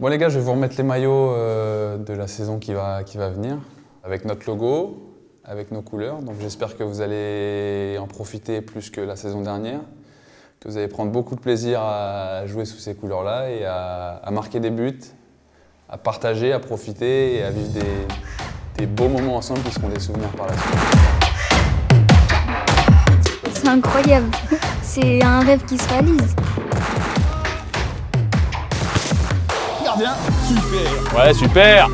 Bon les gars, je vais vous remettre les maillots de la saison qui va venir, avec notre logo, avec nos couleurs. Donc j'espère que vous allez en profiter plus que la saison dernière, que vous allez prendre beaucoup de plaisir à jouer sous ces couleurs-là et à marquer des buts, à partager, à profiter et à vivre des beaux moments ensemble qui seront des souvenirs par la suite. C'est incroyable, c'est un rêve qui se réalise. Gardien, super. Ouais, super.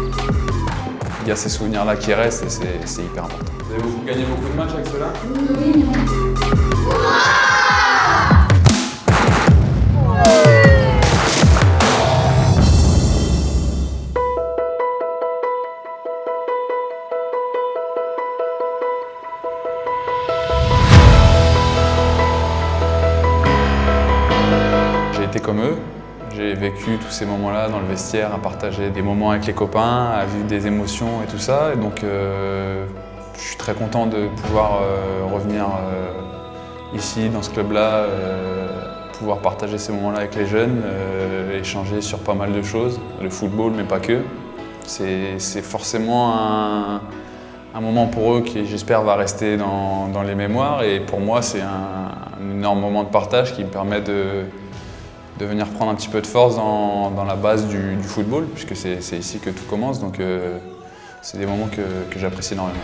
Il y a ces souvenirs-là qui restent et c'est hyper important. Vous avez gagné beaucoup de matchs avec ceux-là? Oui. J'ai été comme eux. J'ai vécu tous ces moments-là dans le vestiaire, à partager des moments avec les copains, à vivre des émotions et tout ça. Et donc, je suis très content de pouvoir revenir ici, dans ce club-là, pouvoir partager ces moments-là avec les jeunes, échanger sur pas mal de choses, le football, mais pas que. C'est forcément un moment pour eux qui, j'espère, va rester dans les mémoires. Et pour moi, c'est un énorme moment de partage qui me permet de venir prendre un petit peu de force dans la base du football, puisque c'est ici que tout commence, donc c'est des moments que j'apprécie énormément.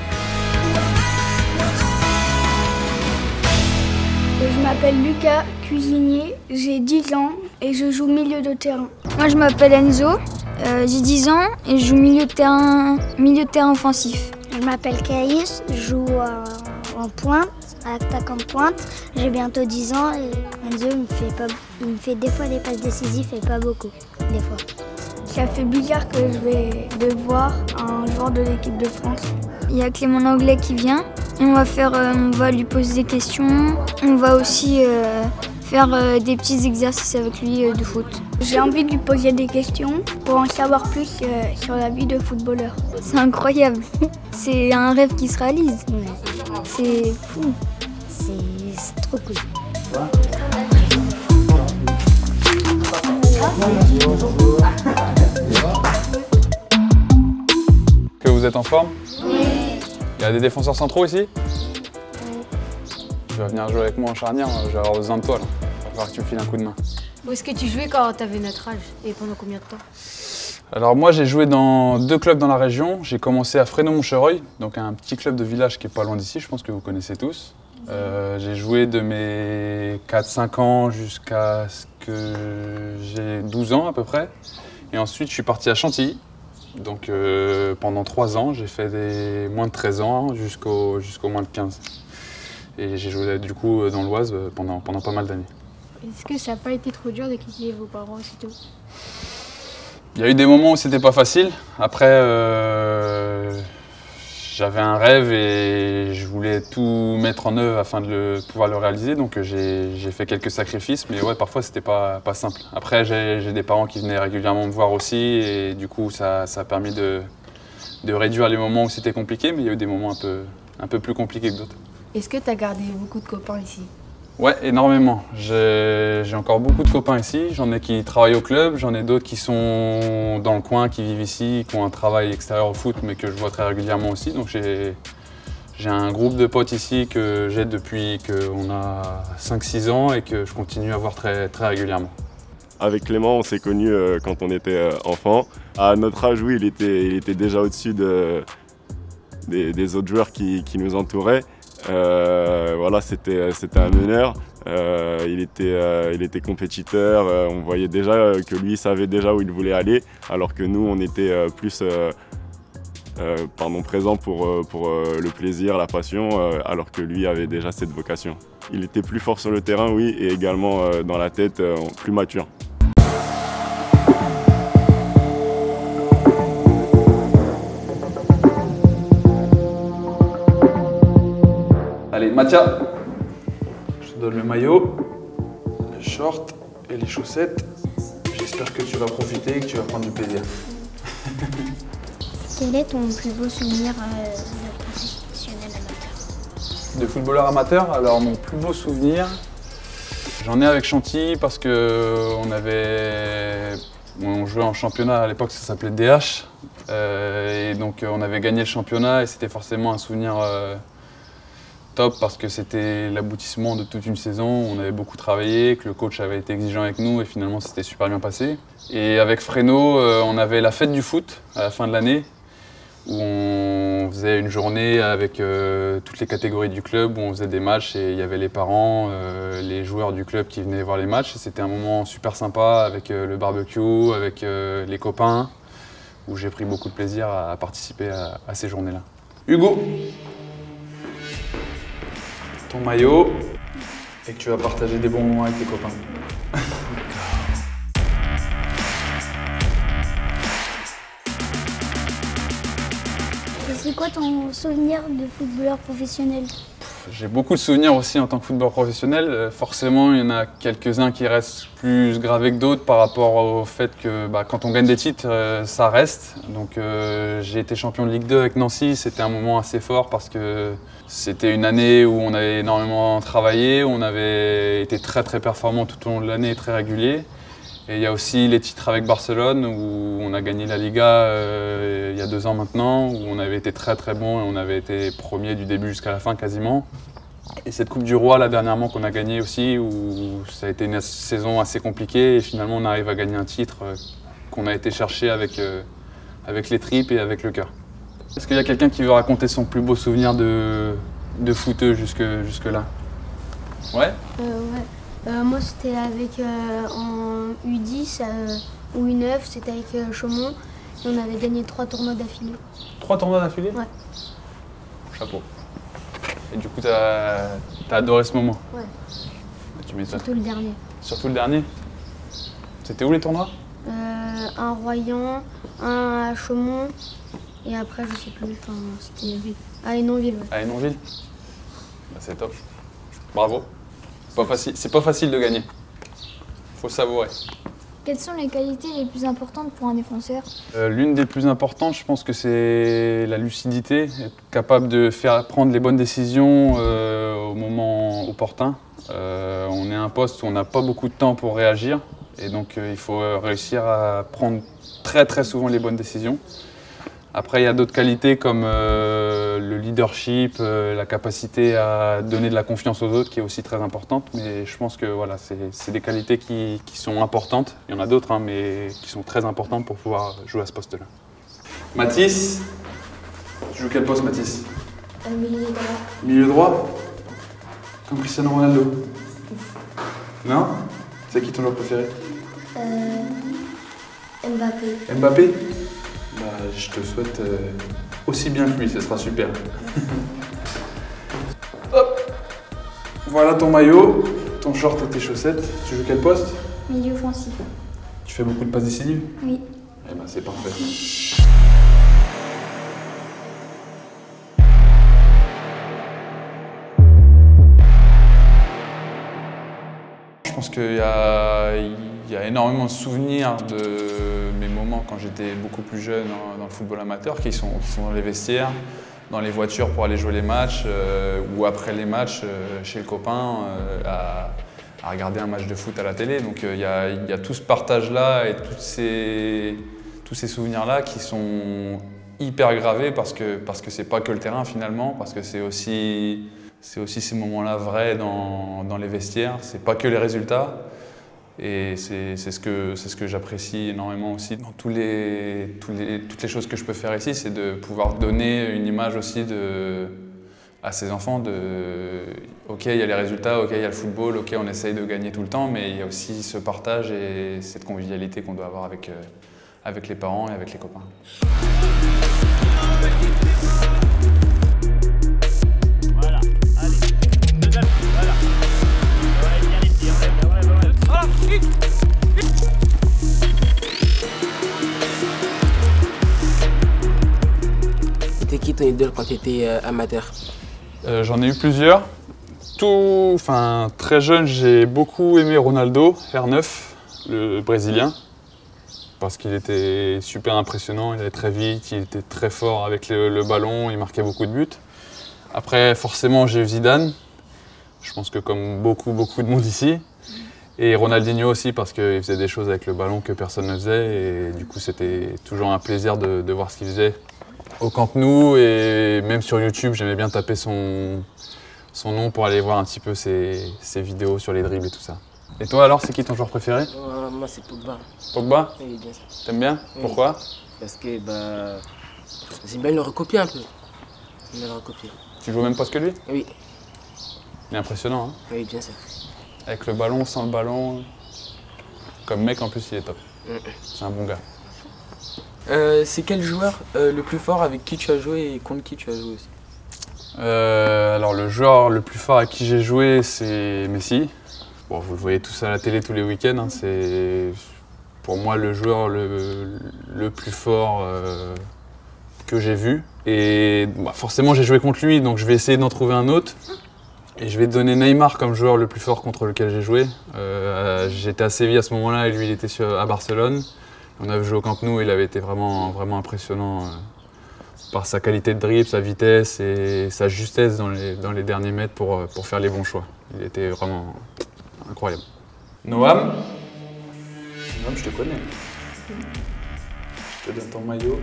Je m'appelle Lucas, cuisinier, j'ai 10 ans et je joue milieu de terrain. Moi je m'appelle Enzo, j'ai 10 ans et je joue milieu de terrain offensif. Je m'appelle Caïs, je joue en pointe, attaquant de pointe. J'ai bientôt 10 ans et Enzo il me fait des fois des passes décisives et pas beaucoup, des fois. Ça fait bizarre que je vais devoir un joueur de l'équipe de France. Il y a Clément Langlais qui vient et on va lui poser des questions. On va aussi faire des petits exercices avec lui de foot. J'ai envie de lui poser des questions pour en savoir plus sur la vie de footballeur. C'est incroyable, c'est un rêve qui se réalise. C'est fou. C'est trop cool. Que vous êtes en forme? Oui. Il y a des défenseurs centraux ici? Oui. Tu vas venir jouer avec moi en charnière, je vais avoir besoin de toi là. Il va falloir que tu me files un coup de main. Où est-ce que tu jouais quand tu avais notre âge et pendant combien de temps? Alors moi j'ai joué dans 2 clubs dans la région. J'ai commencé à Fresno-Monchereuil, donc un petit club de village qui est pas loin d'ici, je pense que vous connaissez tous. J'ai joué de mes 4-5 ans jusqu'à ce que j'ai 12 ans à peu près. Et ensuite je suis parti à Chantilly. Donc pendant 3 ans, j'ai fait des moins de 13 ans jusqu'au moins de 15. Et j'ai joué du coup dans l'Oise pendant pas mal d'années. Est-ce que ça n'a pas été trop dur de quitter vos parents aussitôt? Il y a eu des moments où c'était pas facile. Après, j'avais un rêve et je voulais tout mettre en œuvre afin de pouvoir le réaliser. Donc j'ai fait quelques sacrifices, mais ouais, parfois c'était pas simple. Après, j'ai des parents qui venaient régulièrement me voir aussi et du coup, ça a permis de réduire les moments où c'était compliqué, mais il y a eu des moments un peu plus compliqués que d'autres. Est-ce que tu as gardé beaucoup de copains ici? Ouais, énormément. J'ai encore beaucoup de copains ici. J'en ai qui travaillent au club, j'en ai d'autres qui sont dans le coin, qui vivent ici, qui ont un travail extérieur au foot, mais que je vois très régulièrement aussi. Donc j'ai un groupe de potes ici que j'ai depuis qu'on a 5-6 ans et que je continue à voir très régulièrement. Avec Clément, on s'est connus quand on était enfant. À notre âge, oui, il était déjà au-dessus des autres joueurs qui nous entouraient. Voilà, c'était un meneur, il était compétiteur, on voyait déjà que lui savait déjà où il voulait aller, alors que nous on était plus présents pour le plaisir, la passion, alors que lui avait déjà cette vocation. Il était plus fort sur le terrain, oui, et également dans la tête, plus mature. Allez, Mathia, je te donne le maillot, les shorts et les chaussettes. J'espère que tu vas profiter et que tu vas prendre du plaisir. Quel est ton plus beau souvenir de professionnel amateur? De footballeur amateur? Alors mon plus beau souvenir, j'en ai avec Chantilly parce qu'on avait On jouait en championnat, à l'époque ça s'appelait DH. Et donc on avait gagné le championnat et c'était forcément un souvenir top parce que c'était l'aboutissement de toute une saison. On avait beaucoup travaillé, que le coach avait été exigeant avec nous et finalement c'était super bien passé. Et avec Fresno, on avait la fête du foot à la fin de l'année où on faisait une journée avec toutes les catégories du club, où on faisait des matchs et il y avait les parents, les joueurs du club qui venaient voir les matchs. C'était un moment super sympa avec le barbecue, avec les copains, où j'ai pris beaucoup de plaisir à participer à ces journées-là. Hugo, ton maillot et que tu vas partager des bons moments avec tes copains. C'est quoi ton souvenir de footballeur professionnel? J'ai beaucoup de souvenirs aussi en tant que footballeur professionnel. Forcément, il y en a quelques-uns qui restent plus gravés que d'autres par rapport au fait que quand on gagne des titres, ça reste. Donc j'ai été champion de Ligue 2 avec Nancy, c'était un moment assez fort parce que c'était une année où on avait énormément travaillé, on avait été très performant tout au long de l'année, très régulier. Et il y a aussi les titres avec Barcelone où on a gagné la Liga il y a 2 ans maintenant, où on avait été très bon et on avait été premier du début jusqu'à la fin quasiment. Et cette Coupe du Roi là dernièrement qu'on a gagnée aussi, où ça a été une saison assez compliquée et finalement on arrive à gagner un titre qu'on a été chercher avec les tripes et avec le cœur. Est-ce qu'il y a quelqu'un qui veut raconter son plus beau souvenir de footeux jusque là? Ouais. Moi, c'était avec en U10 ou U9, c'était avec Chaumont. Et on avait gagné 3 tournois d'affilée. 3 tournois d'affilée? Ouais. Chapeau. Et du coup, t'as adoré ce moment? Ouais. Tu m'étonnes. Surtout le dernier. Surtout le dernier? C'était où les tournois? Un Royan, un à Chaumont, et après, je sais plus, enfin, c'était à Hénonville. Ouais. À Hénonville? C'est top. Bravo. C'est pas facile de gagner. Faut savourer. Quelles sont les qualités les plus importantes pour un défenseur? L'une des plus importantes, je pense que c'est la lucidité, être capable de prendre les bonnes décisions au moment opportun. On est à un poste où on n'a pas beaucoup de temps pour réagir et donc il faut réussir à prendre très souvent les bonnes décisions. Après, il y a d'autres qualités comme le leadership, la capacité à donner de la confiance aux autres qui est aussi très importante. Mais je pense que voilà, c'est des qualités qui sont importantes. Il y en a d'autres, mais qui sont très importantes pour pouvoir jouer à ce poste-là. Mathis, tu joues quel poste, Mathis? Milieu droit. Milieu droit? Comme Cristiano Ronaldo? Non? C'est qui ton joueur préféré? Mbappé. Mbappé? Je te souhaite aussi bien que lui, ce sera super. Hop. Voilà ton maillot, ton short et tes chaussettes. Tu joues quel poste? Milieu offensif. Tu fais beaucoup de passes décisives? Oui. Eh ben c'est parfait. Je pense qu'il y a énormément de souvenirs de mes moments quand j'étais beaucoup plus jeune dans le football amateur qui sont dans les vestiaires, dans les voitures pour aller jouer les matchs ou après les matchs chez le copain à regarder un match de foot à la télé. Donc il y a tout ce partage-là et tous ces souvenirs-là qui sont hyper gravés parce que c'est pas que le terrain finalement, parce que c'est aussi ces moments-là vrais dans les vestiaires, c'est pas que les résultats. Et c'est ce que j'apprécie énormément aussi dans toutes les choses que je peux faire ici, c'est de pouvoir donner une image aussi à ces enfants de ok, il y a les résultats, ok, il y a le football, ok, on essaye de gagner tout le temps, mais il y a aussi ce partage et cette convivialité qu'on doit avoir avec les parents et avec les copains. Voilà, allez, 2 appuis, voilà. Ouais, bien les tirs, voilà. C'était qui ton idole quand tu étais amateur? J'en ai eu plusieurs. Très jeune, j'ai beaucoup aimé Ronaldo, R9, le Brésilien, parce qu'il était super impressionnant, il allait très vite, il était très fort avec le ballon, il marquait beaucoup de buts. Après, forcément, j'ai eu Zidane, je pense que comme beaucoup de monde ici. Et Ronaldinho aussi parce qu'il faisait des choses avec le ballon que personne ne faisait et du coup c'était toujours un plaisir de voir ce qu'il faisait au Camp Nou et même sur YouTube j'aimais bien taper son nom pour aller voir un petit peu ses vidéos sur les dribbles et tout ça. Et toi alors c'est qui ton joueur préféré? Moi c'est Pogba. Pogba? Oui, bien sûr. T'aimes bien? Oui. Pourquoi? Parce que j'aime bien le recopier un peu. J'aime bien le recopier. Tu joues au même poste que lui? Oui. Il est impressionnant hein? Oui, bien sûr. Avec le ballon, sans le ballon. Comme mec en plus il est top. C'est un bon gars. C'est quel joueur le plus fort avec qui tu as joué et contre qui tu as joué aussi? Alors le joueur le plus fort avec qui j'ai joué c'est Messi. Bon, vous le voyez tous à la télé tous les week-ends. Hein, c'est pour moi le joueur le plus fort que j'ai vu. Et forcément j'ai joué contre lui donc je vais essayer d'en trouver un autre. Et je vais te donner Neymar comme joueur le plus fort contre lequel j'ai joué. J'étais à Séville à ce moment-là et lui il était à Barcelone. On avait joué au Camp Nou et il avait été vraiment impressionnant par sa qualité de dribble, sa vitesse et sa justesse dans les derniers mètres pour faire les bons choix. Il était vraiment incroyable. Noam, je te connais. Je te donne ton maillot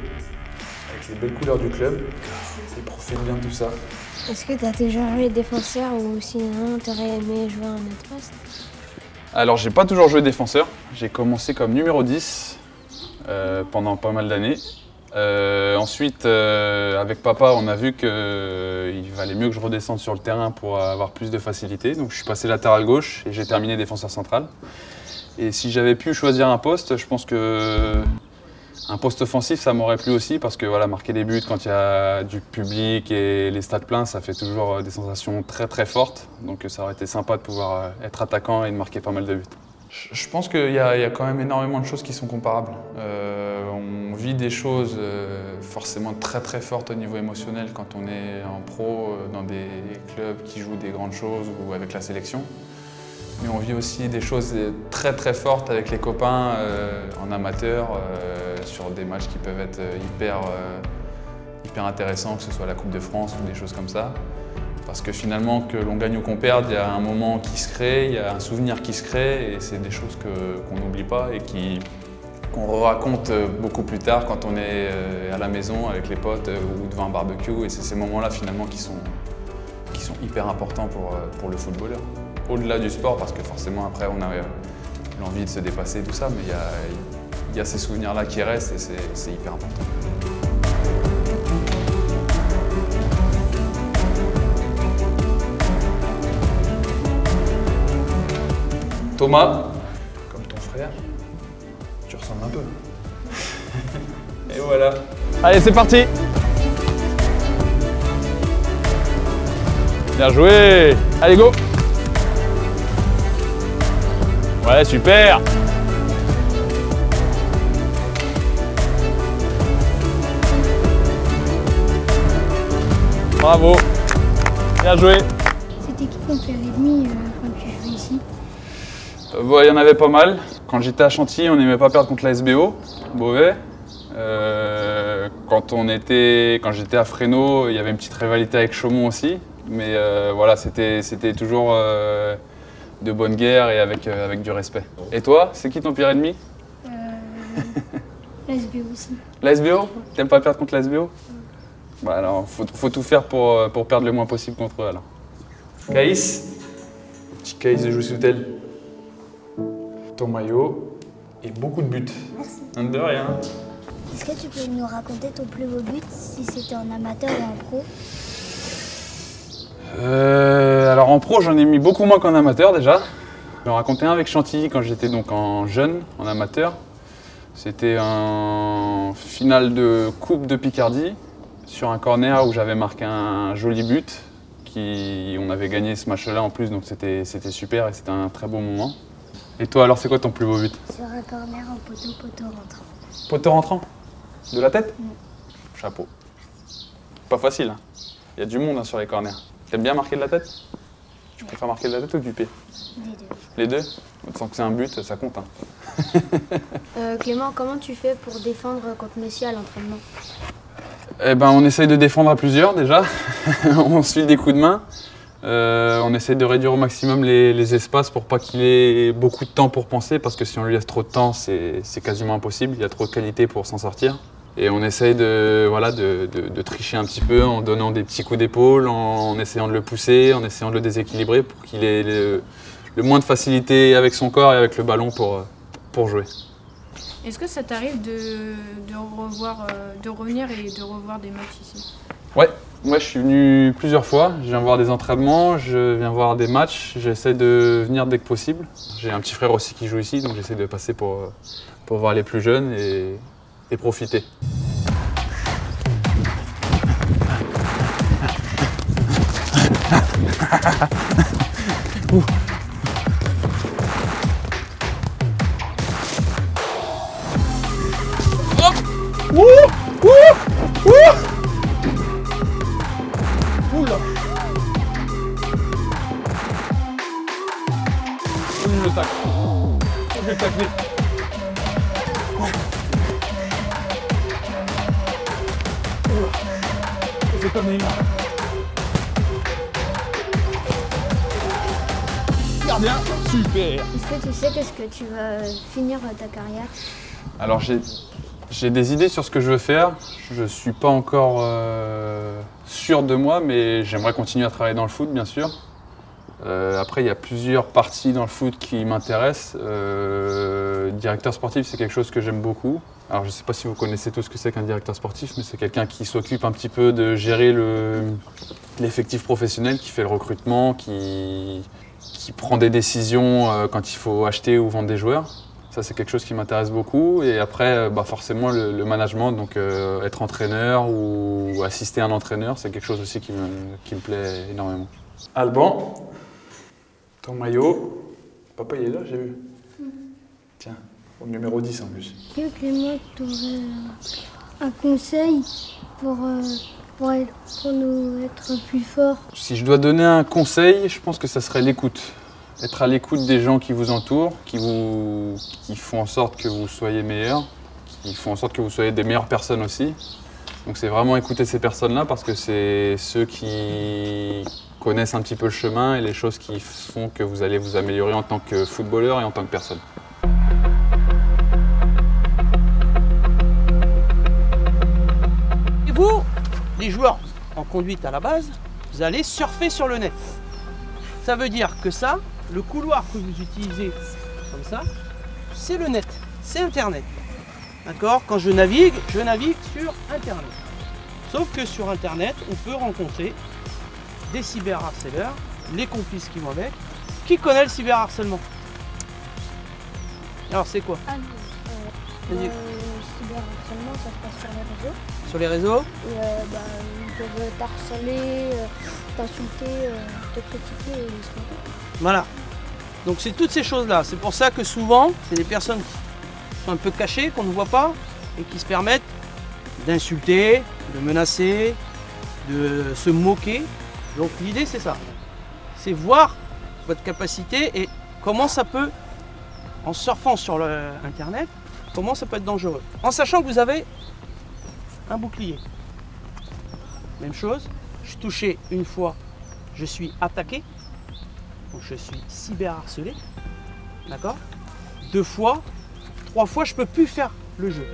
avec les belles couleurs du club et profite bien de tout ça. Est-ce que tu as toujours joué défenseur ou sinon tu aurais aimé jouer un autre poste? Alors j'ai pas toujours joué défenseur, j'ai commencé comme numéro 10 pendant pas mal d'années. Ensuite avec papa on a vu qu'il valait mieux que je redescende sur le terrain pour avoir plus de facilité. Donc je suis passé latéral gauche et j'ai terminé défenseur central. Et si j'avais pu choisir un poste, je pense que un poste offensif, ça m'aurait plu aussi parce que voilà, marquer des buts quand il y a du public et les stades pleins, ça fait toujours des sensations très fortes. Donc ça aurait été sympa de pouvoir être attaquant et de marquer pas mal de buts. Je pense qu'il y a quand même énormément de choses qui sont comparables. On vit des choses forcément très fortes au niveau émotionnel quand on est en pro, dans des clubs qui jouent des grandes choses ou avec la sélection. Mais on vit aussi des choses très fortes avec les copains en amateur, sur des matchs qui peuvent être hyper intéressants, que ce soit la Coupe de France ou des choses comme ça. Parce que finalement, que l'on gagne ou qu'on perde, il y a un moment qui se crée, il y a un souvenir qui se crée, et c'est des choses qu'on n'oublie pas et qu'on raconte beaucoup plus tard quand on est à la maison avec les potes ou devant un barbecue. Et c'est ces moments-là finalement qui sont hyper importants pour le footballeur. Au-delà du sport, parce que forcément après on a l'envie de se dépasser et tout ça, mais il y a ces souvenirs-là qui restent et c'est hyper important. Thomas, comme ton frère, tu ressembles un peu. Et voilà. Allez, c'est parti. Bien joué. Allez, go. Ouais, super. Bravo. Bien joué. C'était qui ton pire ennemi quand tu jouais ici? Il y en avait pas mal. Quand j'étais à Chantilly, on n'aimait pas perdre contre la SBO, Beauvais. Quand j'étais à Fresno, il y avait une petite rivalité avec Chaumont aussi. Mais voilà, c'était toujours de bonne guerre et avec du respect. Et toi, c'est qui ton pire ennemi? La SBO aussi. La SBO? T'aimes pas perdre contre la SBO? Bah alors, faut tout faire pour perdre le moins possible contre eux alors. Caïs? Petit Caïs de Joussoutel. Ton maillot et beaucoup de buts. Merci. De rien. Est-ce que tu peux nous raconter ton plus beau but, si c'était en amateur ou en pro? Alors en pro, j'en ai mis beaucoup moins qu'en amateur déjà. J'en racontais un avec Chantilly quand j'étais donc en jeune, en amateur. C'était un finale de Coupe de Picardie sur un corner où j'avais marqué un joli but. On avait gagné ce match-là en plus, donc c'était super et c'était un très beau moment. Et toi alors, c'est quoi ton plus beau but? Sur un corner en poteau rentrant. Poteau rentrant? De la tête? Chapeau. Pas facile, hein. Il y a du monde hein, sur les corners. T'aimes bien marquer de la tête? Tu préfères marquer de la tête ou du pied? Les deux. Les deux? Tant que c'est un but, ça compte. Hein. Clément, comment tu fais pour défendre contre Messi à l'entraînement? Eh ben, on essaye de défendre à plusieurs déjà. On se file des coups de main. On essaie de réduire au maximum les espaces pour pas qu'il ait beaucoup de temps pour penser, parce que si on lui laisse trop de temps, c'est quasiment impossible. Il y a trop de qualité pour s'en sortir. Et on essaye de tricher un petit peu en donnant des petits coups d'épaule, en essayant de le pousser, en essayant de le déséquilibrer pour qu'il ait le moins de facilité avec son corps et avec le ballon pour jouer. Est-ce que ça t'arrive de revenir et de revoir des matchs ici? Ouais, moi je suis venu plusieurs fois. Je viens voir des entraînements, je viens voir des matchs. J'essaie de venir dès que possible. J'ai un petit frère aussi qui joue ici, donc j'essaie de passer pour voir les plus jeunes et profiter. Oula. Je le tacle. Je vais le tacler. C'est comme Neymar. Gardien, super. Est-ce que tu sais qu'est-ce que tu vas finir ta carrière? Alors j'ai des idées sur ce que je veux faire. Je ne suis pas encore sûr de moi, mais j'aimerais continuer à travailler dans le foot, bien sûr. Après, il y a plusieurs parties dans le foot qui m'intéressent. Directeur sportif, c'est quelque chose que j'aime beaucoup. Alors, je ne sais pas si vous connaissez tout ce que c'est qu'un directeur sportif, mais c'est quelqu'un qui s'occupe un petit peu de gérer l'effectif professionnel, qui fait le recrutement, qui prend des décisions quand il faut acheter ou vendre des joueurs. Ça, c'est quelque chose qui m'intéresse beaucoup. Et après, forcément, le management, donc être entraîneur ou assister un entraîneur, c'est quelque chose aussi qui me plaît énormément. Alban, ton maillot. Papa, il est là, j'ai vu. Tiens, au numéro 10 en plus. Est-ce que Clément, tu aurais un conseil pour nous être plus forts? Si je dois donner un conseil, je pense que ça serait l'écoute. Être à l'écoute des gens qui vous entourent, qui font en sorte que vous soyez meilleurs, qui font en sorte que vous soyez des meilleures personnes aussi. Donc c'est vraiment écouter ces personnes-là parce que c'est ceux qui connaissent un petit peu le chemin et les choses qui font que vous allez vous améliorer en tant que footballeur et en tant que personne. Et vous, les joueurs en conduite à la base, vous allez surfer sur le net. Ça veut dire que ça, le couloir que vous utilisez comme ça, c'est le net, c'est Internet. D'accord? Quand je navigue sur Internet. Sauf que sur Internet, on peut rencontrer des cyberharceleurs, les complices qui vont avec, qui connaissent le cyberharcèlement. Alors c'est quoi? Le cyberharcèlement, ça se passe sur les réseaux. Sur les réseaux? Ils peuvent t'harceler, t'insulter, te critiquer et se tromper. Voilà. Donc c'est toutes ces choses-là. C'est pour ça que souvent, c'est des personnes qui sont un peu cachées, qu'on ne voit pas, et qui se permettent d'insulter, de menacer, de se moquer. Donc l'idée c'est ça. C'est voir votre capacité et comment ça peut, en surfant sur Internet, comment ça peut être dangereux. En sachant que vous avez un bouclier. Même chose, je suis touché une fois, je suis attaqué. Donc je suis cyberharcelé, d'accord? 2 fois, 3 fois, je ne peux plus faire le jeu.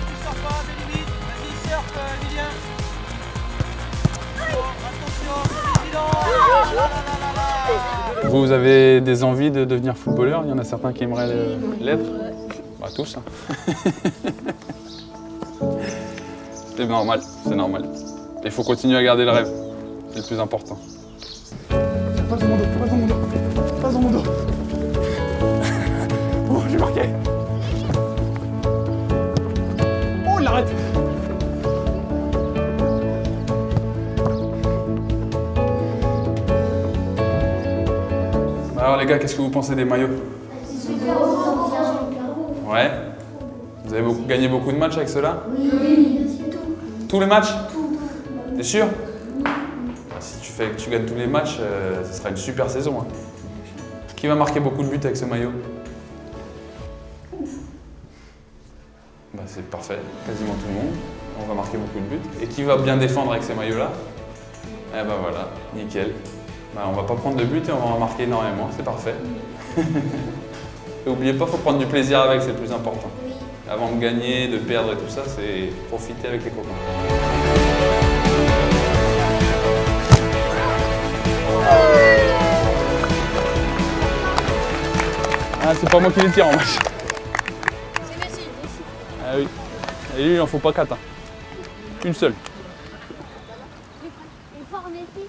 Tu sors pas des limites, vas-y surfe Lilien. Attention, vigilant. Vous avez des envies de devenir footballeur? Il y en a certains qui aimeraient l'être? Bah, tous. Hein. C'est normal, c'est normal. Il faut continuer à garder le rêve, c'est le plus important. Passe dans mon dos, passe dans mon dos, passe dans mon dos. Oh, j'ai marqué. Oh, il arrête. Alors les gars, qu'est-ce que vous pensez des maillots? Ouais. Vous avez gagné beaucoup de matchs avec ceux-là? Oui. Tous les matchs? T'es sûr? Si tu gagnes tous les matchs, ce sera une super saison. Hein. Qui va marquer beaucoup de buts avec ce maillot? Bah, c'est parfait, quasiment tout le monde. On va marquer beaucoup de buts. Et qui va bien défendre avec ces maillots-là? Eh ben voilà, nickel. Bah, on va pas prendre de buts et on va en marquer énormément, c'est parfait. Et n'oubliez pas, il faut prendre du plaisir avec, c'est le plus important. Avant de gagner, de perdre et tout ça, c'est profiter avec les copains. Ah, c'est pas moi qui les tire en match. C'est Messi. Ah oui. Et lui, il en faut pas 4. Hein. Une seule. Il est fort, Messi.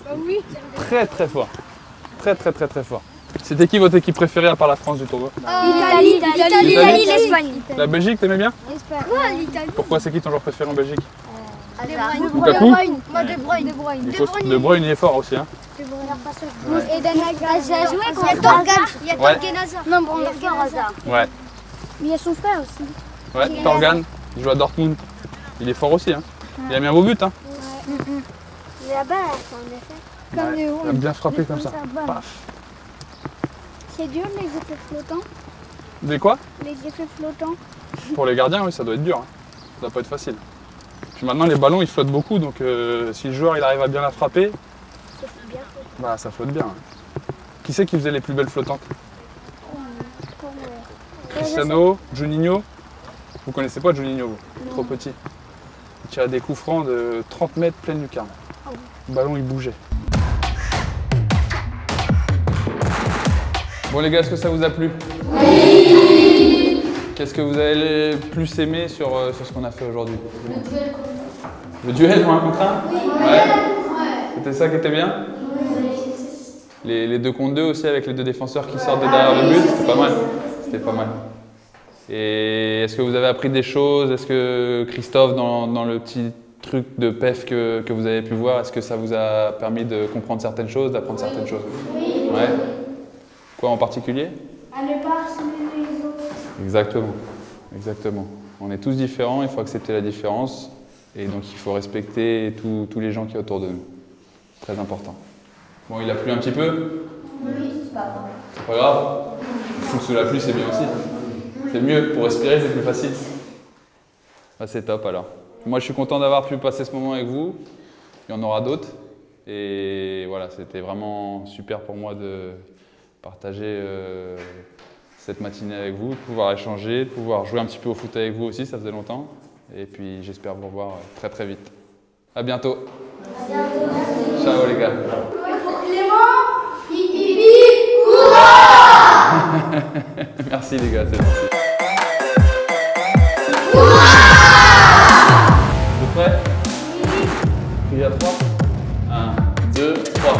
Bah oui. Très très fort. Très fort. C'était qui votre équipe préférée à part la France du tournoi? L'Italie, l'Espagne. La Belgique, t'aimais bien? Quoi, l'Italie? Pourquoi c'est qui ton joueur préféré en Belgique? Lukaku. Moi, De Bruyne. De Bruyne, il est fort aussi. Hein. Et Eden Hazard. Il y a Torgan. Il y a Torgan Hazard. Non, bon, il y a Hazard. Ouais. Mais il y a son frère aussi. Ouais, Torgan, il joue à Dortmund. Il est fort aussi. Hein. Il a mis un beau but. Hein. Mais là-bas, c'est en effet. Comme Léo. Il a bien frappé comme ça. Paf. C'est dur les effets flottants. Des quoi? Les effets flottants. Pour les gardiens, oui, ça doit être dur. Hein. Ça doit pas être facile. Puis maintenant, les ballons, ils flottent beaucoup. Donc, si le joueur il arrive à bien la frapper, Ça fait bien. bah, ça flotte bien. Hein. Qui c'est qui faisait les plus belles flottantes? Cristiano, Juninho. Vous connaissez pas Juninho, vous? Trop petit. Il tirait des coups francs de 30 mètres pleine lucarne. Le ballon, il bougeait. Bon les gars, est-ce que ça vous a plu? Oui. Qu'est-ce que vous avez le plus aimé sur ce qu'on a fait aujourd'hui? Le duel 1 contre 1? Oui. Ouais. C'était ça qui était bien? Oui. Les 2 contre 2 aussi avec les 2 défenseurs qui sortent de derrière le but, c'était pas mal. C'était pas mal. Et est-ce que vous avez appris des choses? Est-ce que Christophe, dans le petit truc de PEF que vous avez pu voir, est-ce que ça vous a permis de comprendre certaines choses, d'apprendre certaines choses? Oui. Ouais. Quoi en particulier? À ne pas harceler les autres. Exactement. On est tous différents, il faut accepter la différence et donc il faut respecter tous les gens qui sont autour de nous. Très important. Bon, il a plu un petit peu? Oui, c'est pas grave. C'est pas grave? Sous la pluie, c'est bien aussi. C'est mieux, pour respirer, c'est plus facile. Ah, c'est top alors. Moi, je suis content d'avoir pu passer ce moment avec vous. Il y en aura d'autres. Et voilà, c'était vraiment super pour moi de partager cette matinée avec vous, de pouvoir échanger, de pouvoir jouer un petit peu au foot avec vous aussi, ça faisait longtemps. Et puis j'espère vous revoir très très vite. À bientôt. À bientôt. Ciao les gars. Pour Clément, pipi, hurrah! Merci les gars, c'est gentil. Vous êtes prêts? Oui. Criez à 3. 1, 2, 3.